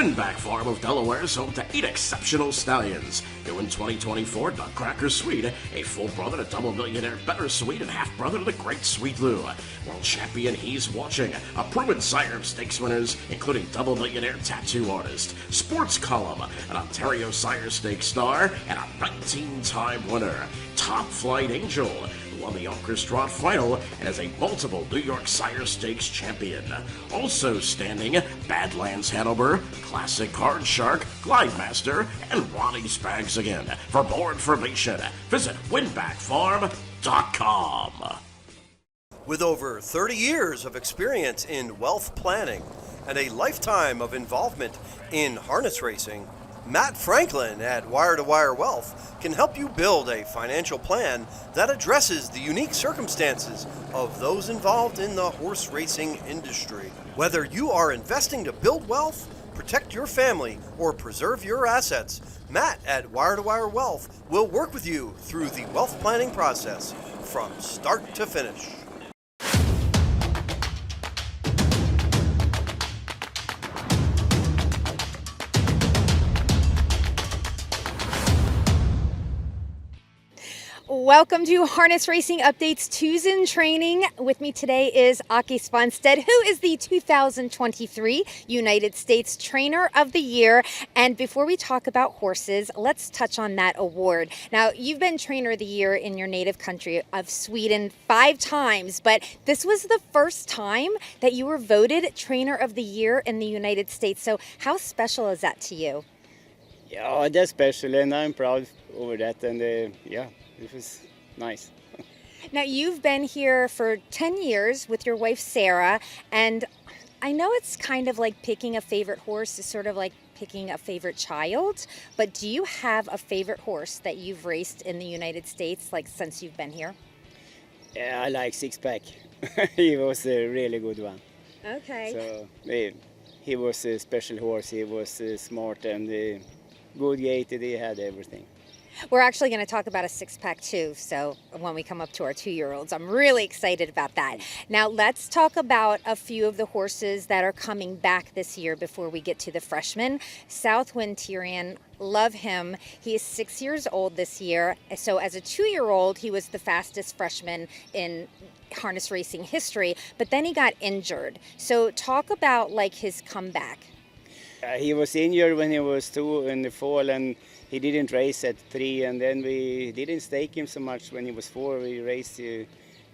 Winback Farm of Delaware is home to 8 exceptional stallions. New in 2024, Nutcracker Sweet, a full brother to Double Millionaire Bittersweet and half brother to the Great Sweet Lou. World Champion He's Watching, a proven sire of stakes winners, including Double Millionaire Tattoo Artist, Sports Column, an Ontario Sire Stakes star, and a 19-time winner. Top Flight Angel, who won the Orchestra Final and is a multiple New York Sire Stakes champion. Also standing, Badlands Hanover, Classic Card Shark, Glide Master, and Ronnie's Bags Again. For more information, visit winbackfarm.com. With over 30 years of experience in wealth planning and a lifetime of involvement in harness racing, Matt Franklin at Wire to Wire Wealth can help you build a financial plan that addresses the unique circumstances of those involved in the horse racing industry. Whether you are investing to build wealth, protect your family, or preserve your assets, Matt at Wire to Wire Wealth will work with you through the wealth planning process from start to finish. Welcome to Harness Racing Updates Tuesday Training. With me today is Ake Svanstedt, who is the 2023 United States Trainer of the Year. And before we talk about horses, let's touch on that award. Now, you've been Trainer of the Year in your native country of Sweden 5 times, but this was the first time that you were voted Trainer of the Year in the United States. So how special is that to you? Yeah, that's special, and I'm proud over that. And yeah, it was nice. Now, you've been here for 10 years with your wife, Sarah, and I know it's kind of like picking a favorite horse is sort of like picking a favorite child, but do you have a favorite horse that you've raced in the United States, like since you've been here? Yeah, I like Six Pack. He was a really good one. Okay. So he was a special horse. He was smart and good gaited. He had everything. We're actually going to talk about a 6-pack too, so when we come up to our 2-year-olds. I'm really excited about that. Now let's talk about a few of the horses that are coming back this year before we get to the freshmen. Southwind Tyrion, love him. He is 6 years old this year. So as a 2-year-old, he was the fastest freshman in harness racing history, but then he got injured. So talk about like his comeback. He was injured when he was 2 in the fall, and he didn't race at 3, and then we didn't stake him so much when he was 4. We raced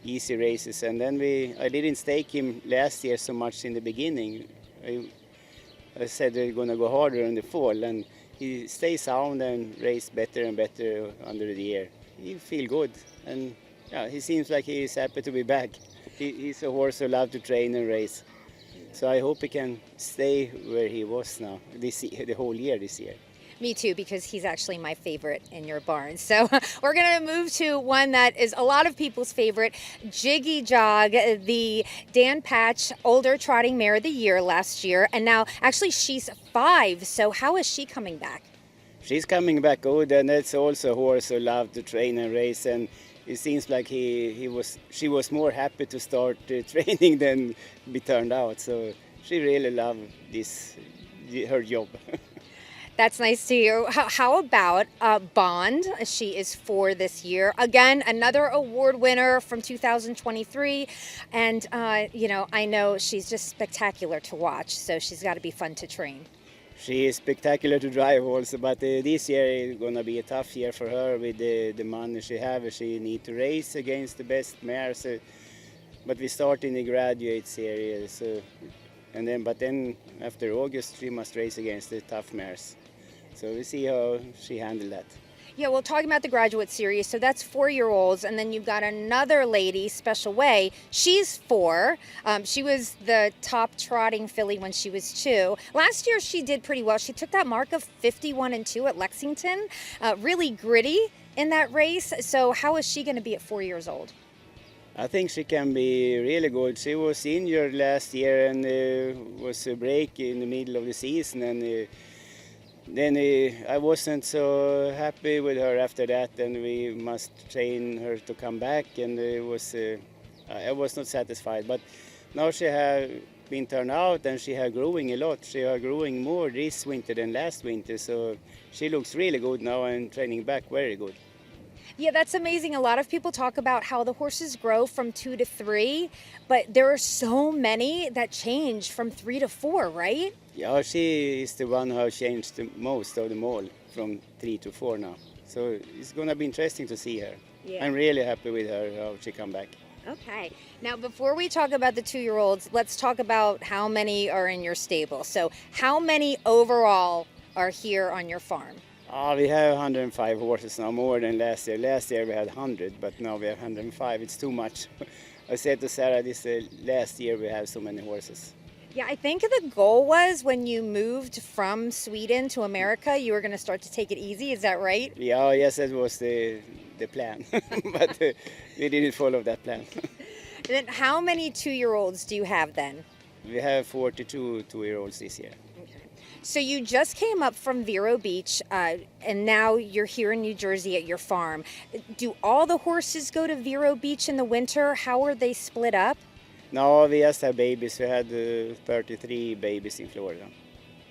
easy races, and then I didn't stake him last year so much in the beginning. I said we're going to go harder in the fall, and he stays sound and race better and better under the year. He feel good, and yeah, he seems like he is happy to be back. He's a horse who loves to train and race. So I hope he can stay where he was now, the whole year this year. Me too, because he's actually my favorite in your barn. So we're going to move to one that is a lot of people's favorite, Jiggy Jog, the Dan Patch Older Trotting Mare of the Year last year. And now, actually, she's 5. So how is she coming back? She's coming back good, and that's also a horse who loves to train and race. And it seems like she was more happy to start training than be turned out. So she really loved her job. That's nice to hear. How about Bond? She is 4 this year. Again, another award winner from 2023. And, I know she's just spectacular to watch. So she's got to be fun to train. She is spectacular to drive also, but this year is going to be a tough year for her with the money she has. She needs to race against the best mares. But we start in the graduate series. But then after August, she must race against the tough mares. So we see how she handled that. Yeah, well, talking about the graduate series, so that's 4-year-olds, and then you've got another lady, Special Way. She's 4. She was the top trotting filly when she was 2. Last year, she did pretty well. She took that mark of 51-2 at Lexington. Really gritty in that race. So how is she going to be at 4 years old? I think she can be really good. She was injured last year and was a break in the middle of the season, and then I wasn't so happy with her after that, and we must train her to come back, and I was not satisfied. But now she have been turned out, and she has growing a lot. She is growing more this winter than last winter, so she looks really good now and training back very good. Yeah, that's amazing. A lot of people talk about how the horses grow from 2 to 3, but there are so many that change from 3 to 4, right? Yeah, she is the one who has changed the most of them all from 3 to 4 now. So it's going to be interesting to see her. Yeah. I'm really happy with her, how she come back. Okay. Now, before we talk about the 2-year-olds, let's talk about how many are in your stable. So how many overall are here on your farm? We have 105 horses now, more than last year. Last year we had 100, but now we have 105. It's too much. I said to Sarah, this last year we have so many horses. Yeah, I think the goal was when you moved from Sweden to America, you were going to start to take it easy. Is that right? Yeah, yes, that was the plan. But we didn't follow that plan. Then how many 2-year-olds do you have then? We have 42 2-year-olds this year. So you just came up from Vero Beach, and now you're here in New Jersey at your farm. Do all the horses go to Vero Beach in the winter? How are they split up? No, we just have babies. We had 33 babies in Florida.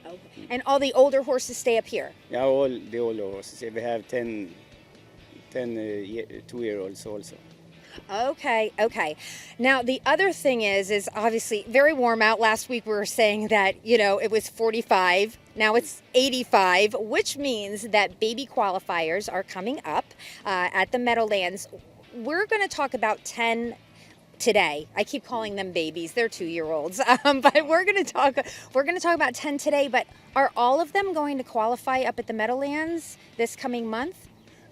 Okay. And all the older horses stay up here? Yeah, all the older horses. We have 10 2-year-olds also. Okay. Now, the other thing is obviously very warm out. Last week we were saying that, it was 45. Now it's 85, which means that baby qualifiers are coming up at the Meadowlands. We're going to talk about 10 today. I keep calling them babies. They're 2-year-olds. But we're going to talk about 10 today. But are all of them going to qualify up at the Meadowlands this coming month?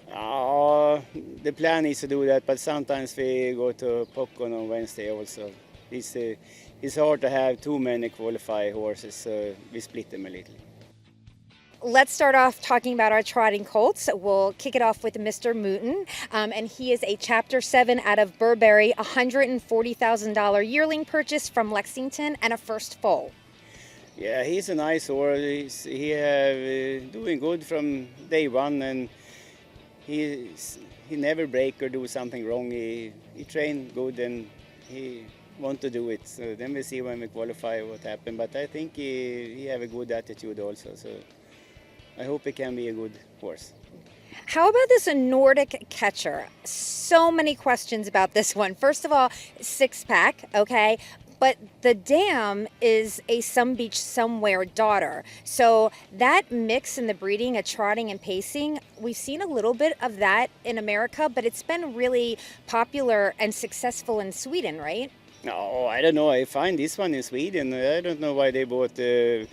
The plan is to do that, but sometimes we go to Boccone on Wednesday also. It's hard to have too many qualified horses, so we split them a little. Let's start off talking about our trotting colts. We'll kick it off with Mr. Mouton, and he is a Chapter 7 out of Burberry, $140,000 yearling purchase from Lexington, and a first foal. Yeah, he's a nice horse. He have doing good from day one, and he never break or do something wrong. He trained good and he want to do it. So then we see when we qualify what happened. But I think he have a good attitude also. So I hope he can be a good horse. How about this Nordic catcher? So many questions about this one. First of all, 6-pack, okay? But the dam is a Some Beach Somewhere daughter. So that mix in the breeding of trotting and pacing, we've seen a little bit of that in America, but it's been really popular and successful in Sweden, right? No, I don't know. I find this one in Sweden. I don't know why they bought the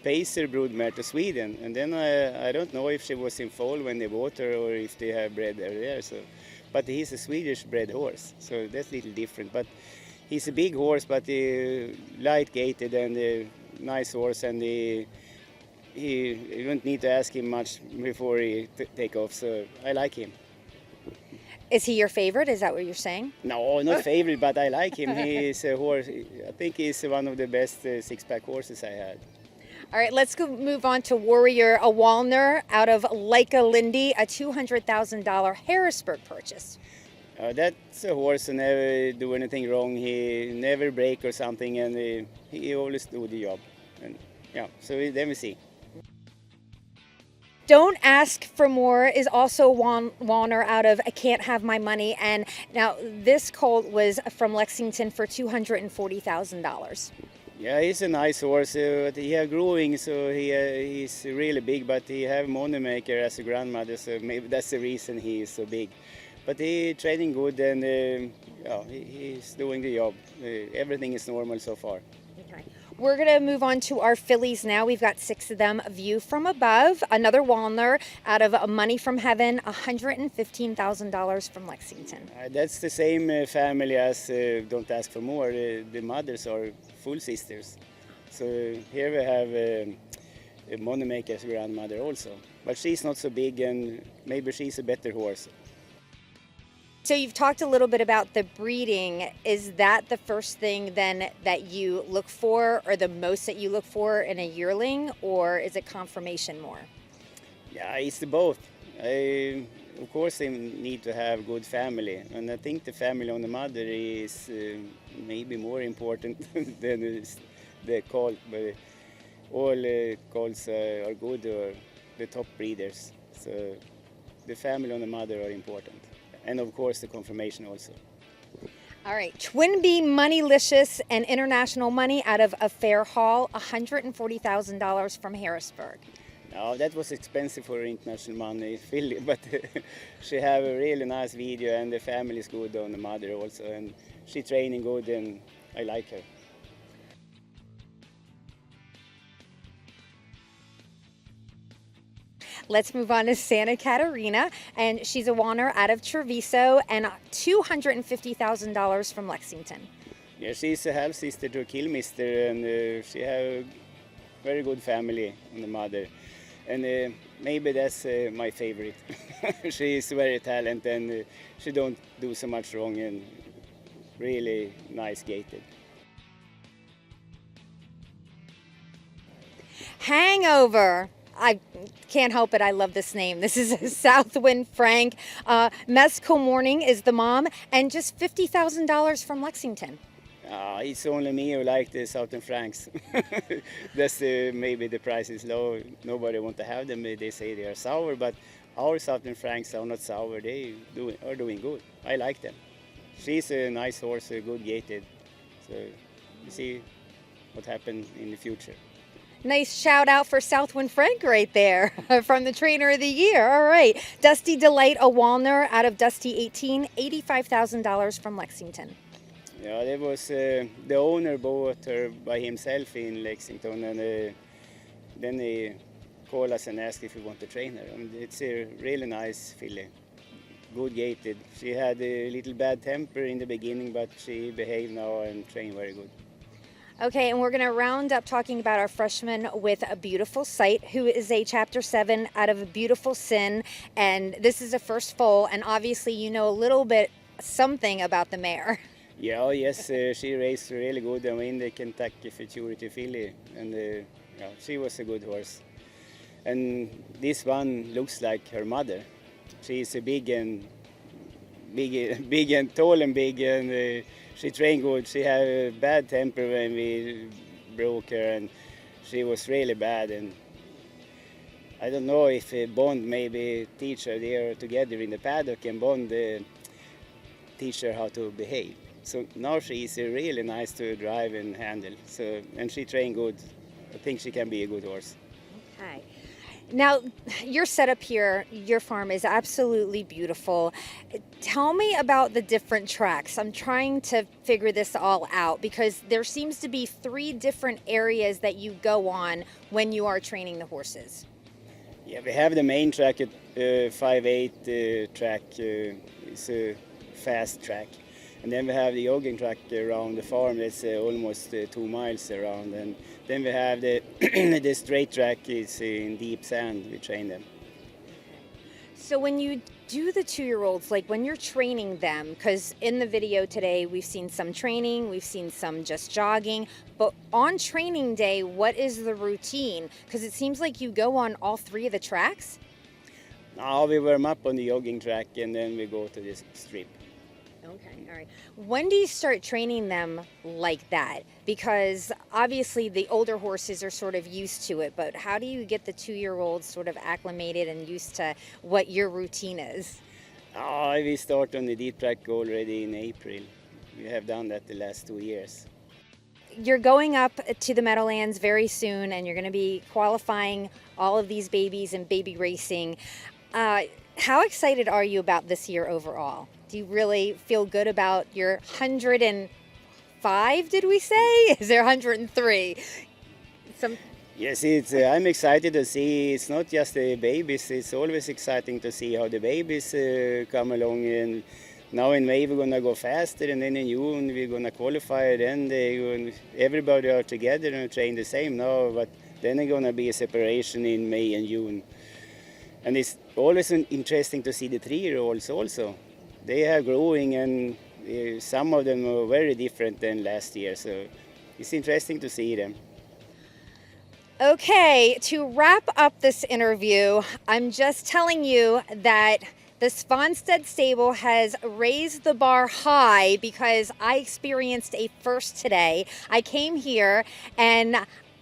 Pacer broodmare to Sweden. And then I don't know if she was in foal when they bought her or if they have bred her there. So, but he's a Swedish bred horse, so that's a little different. But he's a big horse, but light gaited and a nice horse, and you don't need to ask him much before he take off. So I like him. Is he your favorite? Is that what you're saying? No, not favorite, but I like him. He's a horse. I think he's one of the best 6-pack horses I had. All right, let's move on to Warrior, a Walner out of Lindy, a $200,000 Harrisburg purchase. That's a horse who never do anything wrong. He never break or something, and he always do the job. And yeah, so then we see. Don't Ask for More is also Walner out of I Can't Have My Money. And now this colt was from Lexington for $240,000. Yeah, he's a nice horse. He have growing, so he's really big, but he have Moni maker as a grandmother, so maybe that's the reason he is so big. But he's training good, and he's doing the job. Everything is normal so far. Okay. We're going to move on to our fillies now. We've got 6 of them. View from Above, another Walner out of Money from Heaven, $115,000 from Lexington. That's the same family as Don't Ask for More. The mothers are full sisters. So here we have a Moneymaker's grandmother also. But she's not so big, and maybe she's a better horse. So you've talked a little bit about the breeding. Is that the first thing then that you look for, or the most that you look for in a yearling, or is it conformation more? Yeah, it's the both. Of course, they need to have good family, and I think the family on the mother is maybe more important than the colt, but all colts are good or the top breeders. So the family and the mother are important. And of course the confirmation also. All right, Twin Bee Monilicious and International Money out of a fair haul, $140,000 from Harrisburg. No, that was expensive for international money, filly, but she have a really nice video and the family is good on the mother also, and she training good and I like her. Let's move on to Santa Caterina, and she's a Walner out of Traviso and $250,000 from Lexington. Yeah, she's a half sister to Kilmister, and she have a very good family on the mother, and maybe that's my favorite. She is very talented and she don't do so much wrong and really nice gated. Hangover. I can't help it. I love this name. This is a Southwind Frank. Mezcal Morning is the mom, and just $50,000 from Lexington. It's only me who like the Southern Franks. That's maybe the price is low. Nobody want to have them. They say they are sour, but our Southern Franks are not sour. They are doing good. I like them. She's a nice horse, good gated. So you see what happened in the future. Nice shout out for Southwind Frank right there from the Trainer of the Year. All right. Dusty Delight, a Walner out of Dusty 18, $85,000 from Lexington. Yeah, that was the owner bought her by himself in Lexington, and then he called us and asked if we want to train her. And it's a really nice filly, good gated. She had a little bad temper in the beginning, but she behaved now and trained very good. Okay, and we're going to round up talking about our freshman with a beautiful sight, who is a Chapter 7 out of a beautiful Sin, and this is a first foal, and obviously you know a little bit something about the mare. Yeah, oh yes, she raced really good and win the Kentucky Futurity filly, and yeah, she was a good horse. And this one looks like her mother. She's a big and tall and big, and she trained good. She had a bad temper when we broke her, and she was really bad. And I don't know if Bond maybe teach her. They are together in the paddock, and Bond teach her how to behave. So now she is really nice to drive and handle. So, and she trained good. I think she can be a good horse. Okay. Now, your setup here, your farm is absolutely beautiful. Tell me about the different tracks. I'm trying to figure this all out because there seems to be 3 different areas that you go on when you are training the horses. Yeah, we have the main track at 5/8 track. It's a fast track. And then we have the jogging track around the farm. That's almost 2 miles around. And then we have the the straight track is in deep sand. We train them. So when you do the 2-year-olds, like when you're training them, because in the video today we've seen some training, we've seen some just jogging, but on training day, what is the routine? Because it seems like you go on all 3 of the tracks. Now we warm up on the jogging track and then we go to this strip. Okay, all right. When do you start training them like that? Because obviously the older horses are sort of used to it, but how do you get the 2-year-olds sort of acclimated and used to what your routine is? We start on the deep track already in April. We have done that the last 2 years. You're going up to the Meadowlands very soon, and you're going to be qualifying all of these babies in baby racing. How excited are you about this year overall? Do you really feel good about your 105, did we say? Is there 103? Yes, I'm excited to see. It's not just the babies. It's always exciting to see how the babies come along. And now in May we're going to go faster, and then in June we're going to qualify. Then everybody are together and train the same now, but then there's going to be a separation in May and June. And it's always interesting to see the 3-year-olds also. They are growing, and some of them are very different than last year, so it's interesting to see them. Okay, to wrap up this interview, I'm just telling you that The Svanstedt stable has raised the bar high because I experienced a first today. I came here and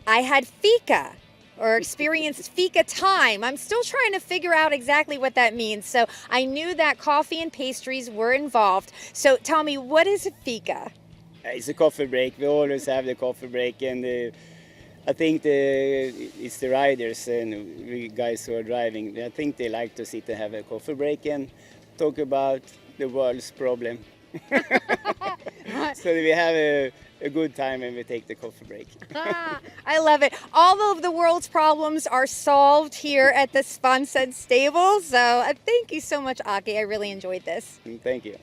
I had fika, or experienced fika time. I'm still trying to figure out exactly what that means. So I knew that coffee and pastries were involved. So tell me, what is a fika? It's a coffee break. We always have the coffee break, and I think it's the riders and we guys who are driving. I think they like to sit and have a coffee break and talk about the world's problem. So we have a good time when we take the coffee break. I love it. All of the world's problems are solved here at the Svanstedt stable. So thank you so much, Ake. I really enjoyed this. Thank you.